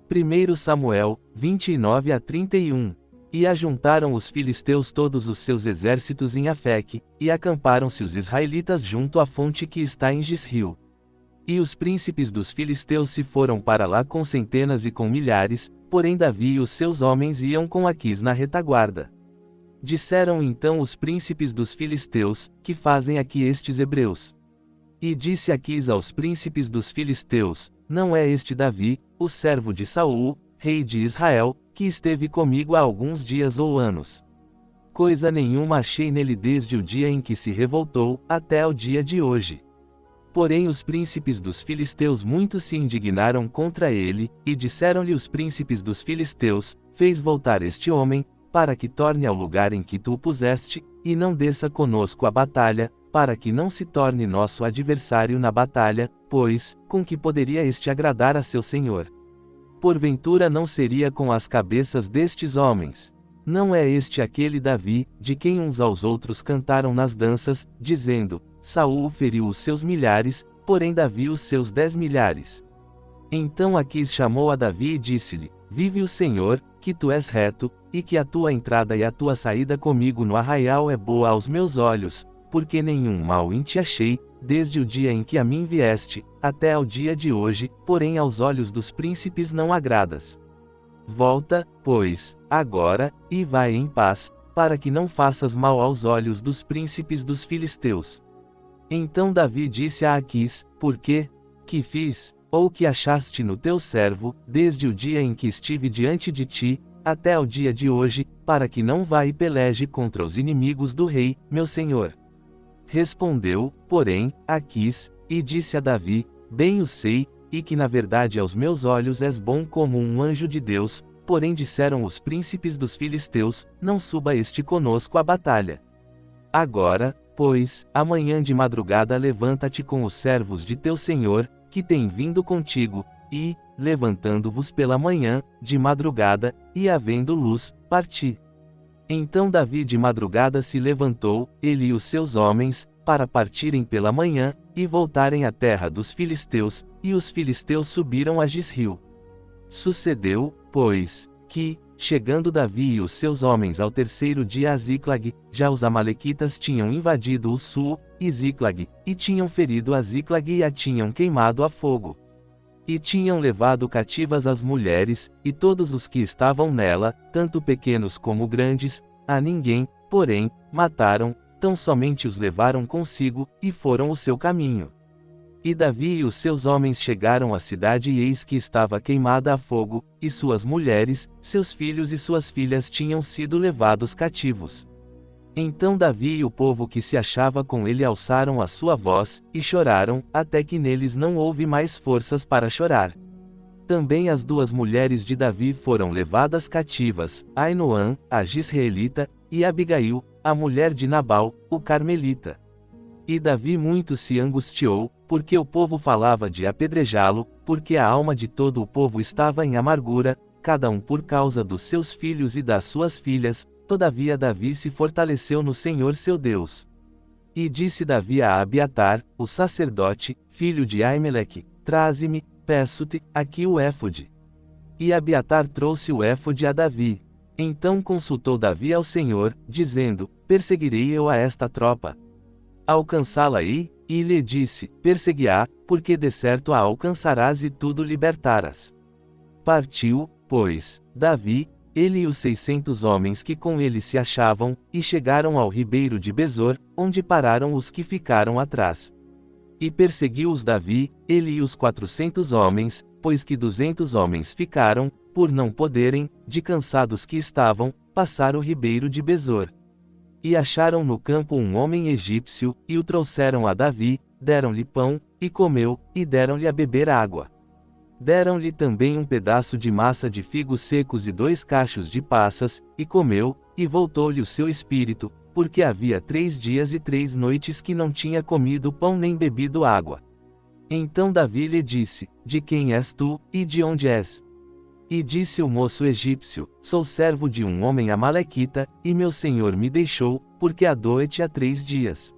1 Samuel, 29 a 31. E ajuntaram os filisteus todos os seus exércitos em Afeque, e acamparam-se os israelitas junto à fonte que está em Gisrio. E os príncipes dos filisteus se foram para lá com centenas e com milhares, porém Davi e os seus homens iam com Aquis na retaguarda. Disseram então os príncipes dos filisteus: que fazem aqui estes hebreus? E disse Aquis aos príncipes dos filisteus: não é este Davi, o servo de Saul, rei de Israel, que esteve comigo há alguns dias ou anos? Coisa nenhuma achei nele desde o dia em que se revoltou, até o dia de hoje. Porém os príncipes dos filisteus muito se indignaram contra ele, e disseram-lhe os príncipes dos filisteus: fez voltar este homem, para que torne ao lugar em que tu o puseste, e não desça conosco à batalha, para que não se torne nosso adversário na batalha, pois, com que poderia este agradar a seu senhor? Porventura não seria com as cabeças destes homens? Não é este aquele Davi, de quem uns aos outros cantaram nas danças, dizendo: Saul feriu os seus milhares, porém Davi os seus 10 milhares. Então Aquis chamou a Davi e disse-lhe: vive o Senhor, que tu és reto, e que a tua entrada e a tua saída comigo no arraial é boa aos meus olhos, porque nenhum mal em ti achei, desde o dia em que a mim vieste, até ao dia de hoje, porém aos olhos dos príncipes não agradas. Volta, pois, agora, e vai em paz, para que não faças mal aos olhos dos príncipes dos filisteus. Então Davi disse a Aquis: por quê? Que fiz, ou que achaste no teu servo, desde o dia em que estive diante de ti, até o dia de hoje, para que não vá e peleje contra os inimigos do rei, meu senhor? Respondeu, porém, Aquis, e disse a Davi: bem o sei, e que na verdade aos meus olhos és bom como um anjo de Deus, porém disseram os príncipes dos filisteus: não suba este conosco à batalha. Agora, pois, amanhã de madrugada levanta-te com os servos de teu senhor, que têm vindo contigo, e, levantando-vos pela manhã, de madrugada, e havendo luz, parti. Então Davi de madrugada se levantou, ele e os seus homens, para partirem pela manhã, e voltarem à terra dos filisteus, e os filisteus subiram a Gisrio. Sucedeu, pois, que, chegando Davi e os seus homens ao terceiro dia a Ziclag, já os amalequitas tinham invadido o sul, e Ziclag, e tinham ferido a Ziclag e a tinham queimado a fogo. E tinham levado cativas as mulheres, e todos os que estavam nela, tanto pequenos como grandes, a ninguém, porém, mataram, tão somente os levaram consigo, e foram o seu caminho. E Davi e os seus homens chegaram à cidade e eis que estava queimada a fogo, e suas mulheres, seus filhos e suas filhas tinham sido levados cativos. Então Davi e o povo que se achava com ele alçaram a sua voz, e choraram, até que neles não houve mais forças para chorar. Também as 2 mulheres de Davi foram levadas cativas, Ainoã, a Gisraelita, e Abigail, a mulher de Nabal, o Carmelita. E Davi muito se angustiou, porque o povo falava de apedrejá-lo, porque a alma de todo o povo estava em amargura, cada um por causa dos seus filhos e das suas filhas. Todavia Davi se fortaleceu no Senhor seu Deus. E disse Davi a Abiatar, o sacerdote, filho de Aimeleque: traze-me, peço-te, aqui o éfode. E Abiatar trouxe o éfode a Davi. Então consultou Davi ao Senhor, dizendo: perseguirei eu a esta tropa? Alcançá-la-ei? E lhe disse: persegui-a, porque de certo a alcançarás e tudo libertarás. Partiu, pois, Davi, ele e os 600 homens que com ele se achavam, e chegaram ao ribeiro de Besor, onde pararam os que ficaram atrás. E perseguiu-os Davi, ele e os 400 homens, pois que 200 homens ficaram, por não poderem, de cansados que estavam, passar o ribeiro de Besor. E acharam no campo um homem egípcio, e o trouxeram a Davi, deram-lhe pão, e comeu, e deram-lhe a beber água. Deram-lhe também um pedaço de massa de figos secos e 2 cachos de passas, e comeu, e voltou-lhe o seu espírito, porque havia 3 dias e 3 noites que não tinha comido pão nem bebido água. Então Davi lhe disse: de quem és tu, e de onde és? E disse o moço egípcio: sou servo de um homem amalequita, e meu senhor me deixou, porque adoe-te há 3 dias.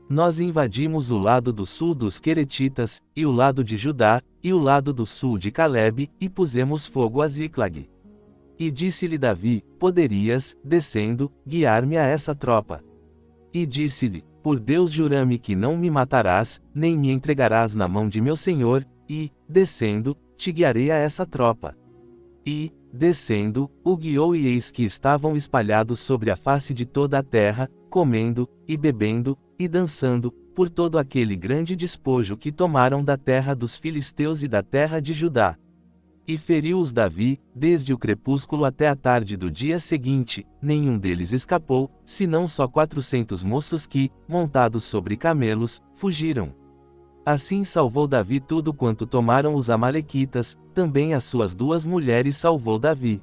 Nós invadimos o lado do sul dos Queretitas, e o lado de Judá, e o lado do sul de Calebe, e pusemos fogo a Ziclag. E disse-lhe Davi: poderias, descendo, guiar-me a essa tropa. E disse-lhe: por Deus jura-me que não me matarás, nem me entregarás na mão de meu senhor, e, descendo, te guiarei a essa tropa. E, descendo, o guiou e eis que estavam espalhados sobre a face de toda a terra, comendo, e bebendo, e dançando, por todo aquele grande despojo que tomaram da terra dos filisteus e da terra de Judá. E feriu-os Davi, desde o crepúsculo até a tarde do dia seguinte, nenhum deles escapou, senão só 400 moços que, montados sobre camelos, fugiram. Assim salvou Davi tudo quanto tomaram os amalequitas, também as suas 2 mulheres salvou Davi.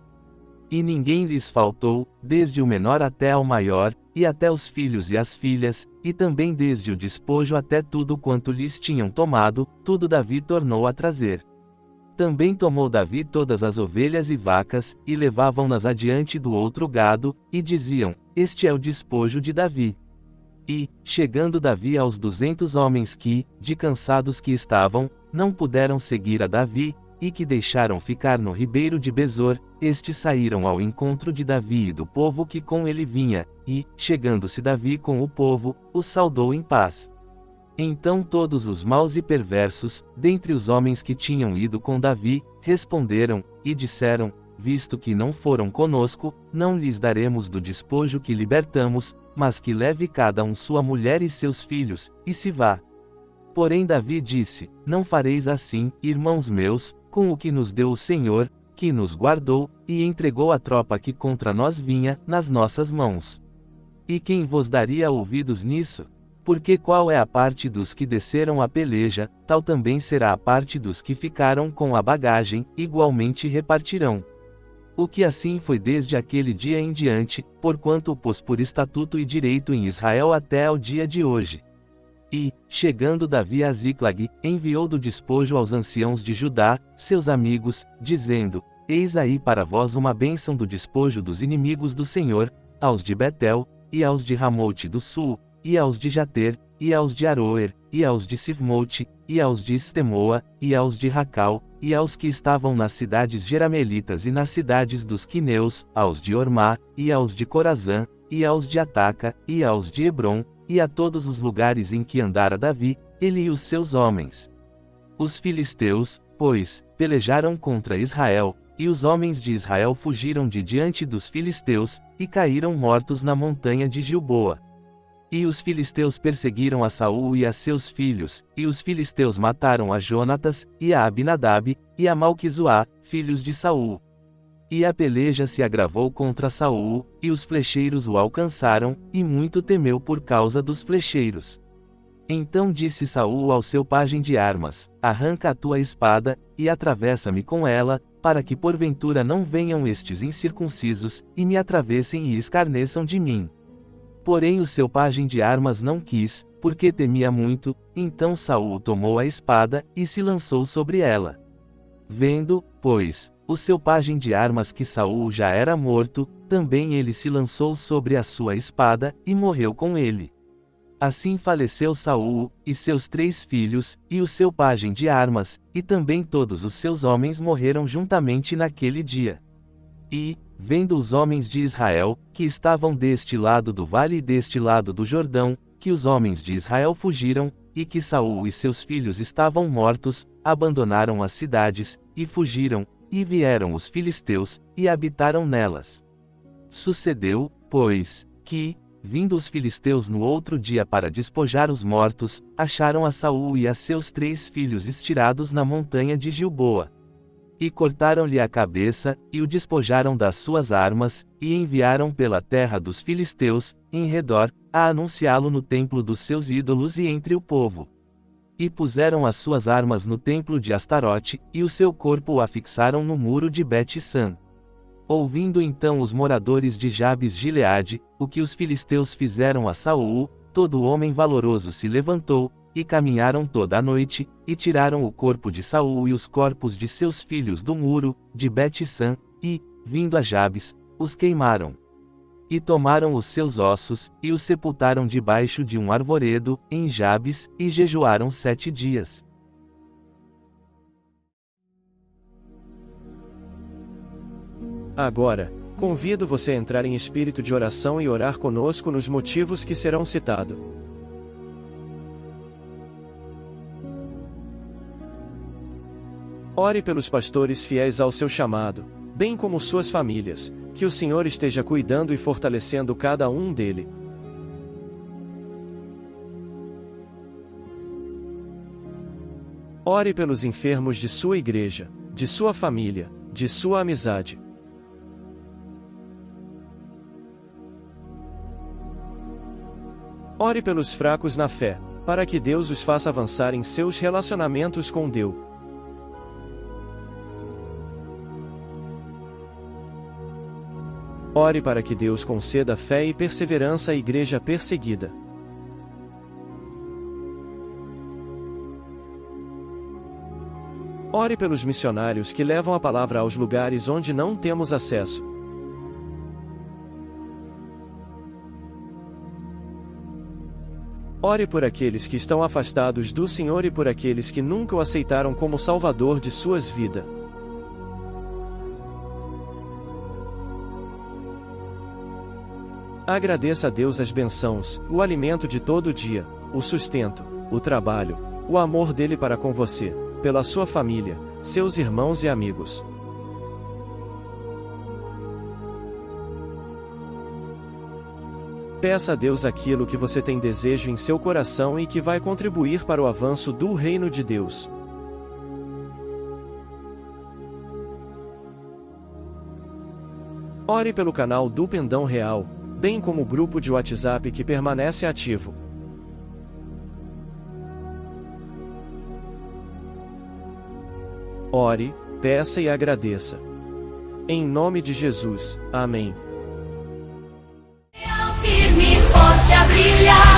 E ninguém lhes faltou, desde o menor até ao maior, e até os filhos e as filhas, e também desde o despojo até tudo quanto lhes tinham tomado, tudo Davi tornou a trazer. Também tomou Davi todas as ovelhas e vacas, e levavam-nas adiante do outro gado, e diziam: este é o despojo de Davi. E, chegando Davi aos 200 homens que, de cansados que estavam, não puderam seguir a Davi, e que deixaram ficar no ribeiro de Besor, estes saíram ao encontro de Davi e do povo que com ele vinha, e, chegando-se Davi com o povo, os saudou em paz. Então todos os maus e perversos, dentre os homens que tinham ido com Davi, responderam, e disseram: visto que não foram conosco, não lhes daremos do despojo que libertamos, mas que leve cada um sua mulher e seus filhos, e se vá. Porém Davi disse: não fareis assim, irmãos meus, com o que nos deu o Senhor, que nos guardou, e entregou a tropa que contra nós vinha, nas nossas mãos. E quem vos daria ouvidos nisso? Porque qual é a parte dos que desceram a peleja, tal também será a parte dos que ficaram com a bagagem, igualmente repartirão. O que assim foi desde aquele dia em diante, porquanto o pôs por estatuto e direito em Israel até ao dia de hoje. E, chegando Davi a Ziclag, enviou do despojo aos anciãos de Judá, seus amigos, dizendo: eis aí para vós uma bênção do despojo dos inimigos do Senhor, aos de Betel, e aos de Ramote do sul, e aos de Jater, e aos de Aroer, e aos de Sivmote, e aos de Estemoa, e aos de Racal, e aos que estavam nas cidades jeramelitas e nas cidades dos quineus, aos de Ormá, e aos de Corazã, e aos de Ataca, e aos de Hebron, e a todos os lugares em que andara Davi, ele e os seus homens. Os filisteus, pois, pelejaram contra Israel, e os homens de Israel fugiram de diante dos filisteus, e caíram mortos na montanha de Gilboa. E os filisteus perseguiram a Saul e a seus filhos, e os filisteus mataram a Jonatas, e a Abinadab, e a Malquizoá, filhos de Saul. E a peleja se agravou contra Saul, e os flecheiros o alcançaram, e muito temeu por causa dos flecheiros. Então disse Saul ao seu pajem de armas: arranca a tua espada, e atravessa-me com ela, para que porventura não venham estes incircuncisos, e me atravessem e escarneçam de mim. Porém o seu pajem de armas não quis, porque temia muito, então Saul tomou a espada, e se lançou sobre ela. Vendo, pois, o seu pajem de armas que Saul já era morto, também ele se lançou sobre a sua espada, e morreu com ele. Assim faleceu Saul, e seus 3 filhos, e o seu pajem de armas, e também todos os seus homens morreram juntamente naquele dia. E, vendo os homens de Israel, que estavam deste lado do vale e deste lado do Jordão, que os homens de Israel fugiram, e que Saul e seus filhos estavam mortos, abandonaram as cidades, e fugiram, e vieram os filisteus, e habitaram nelas. Sucedeu, pois, que, vindo os filisteus no outro dia para despojar os mortos, acharam a Saul e a seus 3 filhos estirados na montanha de Gilboa. E cortaram-lhe a cabeça, e o despojaram das suas armas, e enviaram pela terra dos filisteus, em redor, a anunciá-lo no templo dos seus ídolos e entre o povo. E puseram as suas armas no templo de Astarote, e o seu corpo o afixaram no muro de Bet-san. Ouvindo então os moradores de Jabes-Gileade, o que os filisteus fizeram a Saul, todo homem valoroso se levantou, e caminharam toda a noite, e tiraram o corpo de Saul e os corpos de seus filhos do muro, de Bet-san, e, vindo a Jabes, os queimaram. E tomaram os seus ossos, e os sepultaram debaixo de um arvoredo, em Jabes, e jejuaram 7 dias. Agora, convido você a entrar em espírito de oração e orar conosco nos motivos que serão citados. Ore pelos pastores fiéis ao seu chamado, bem como suas famílias, que o Senhor esteja cuidando e fortalecendo cada um dele. Ore pelos enfermos de sua igreja, de sua família, de sua amizade. Ore pelos fracos na fé, para que Deus os faça avançar em seus relacionamentos com Deus. Ore para que Deus conceda fé e perseverança à igreja perseguida. Ore pelos missionários que levam a palavra aos lugares onde não temos acesso. Ore por aqueles que estão afastados do Senhor e por aqueles que nunca o aceitaram como Salvador de suas vidas. Agradeça a Deus as bênçãos, o alimento de todo dia, o sustento, o trabalho, o amor dele para com você, pela sua família, seus irmãos e amigos. Peça a Deus aquilo que você tem desejo em seu coração e que vai contribuir para o avanço do reino de Deus. Ore pelo canal do Pendão Real, bem como o grupo de WhatsApp que permanece ativo. Ore, peça e agradeça. Em nome de Jesus, amém. Firme e forte a brilhar.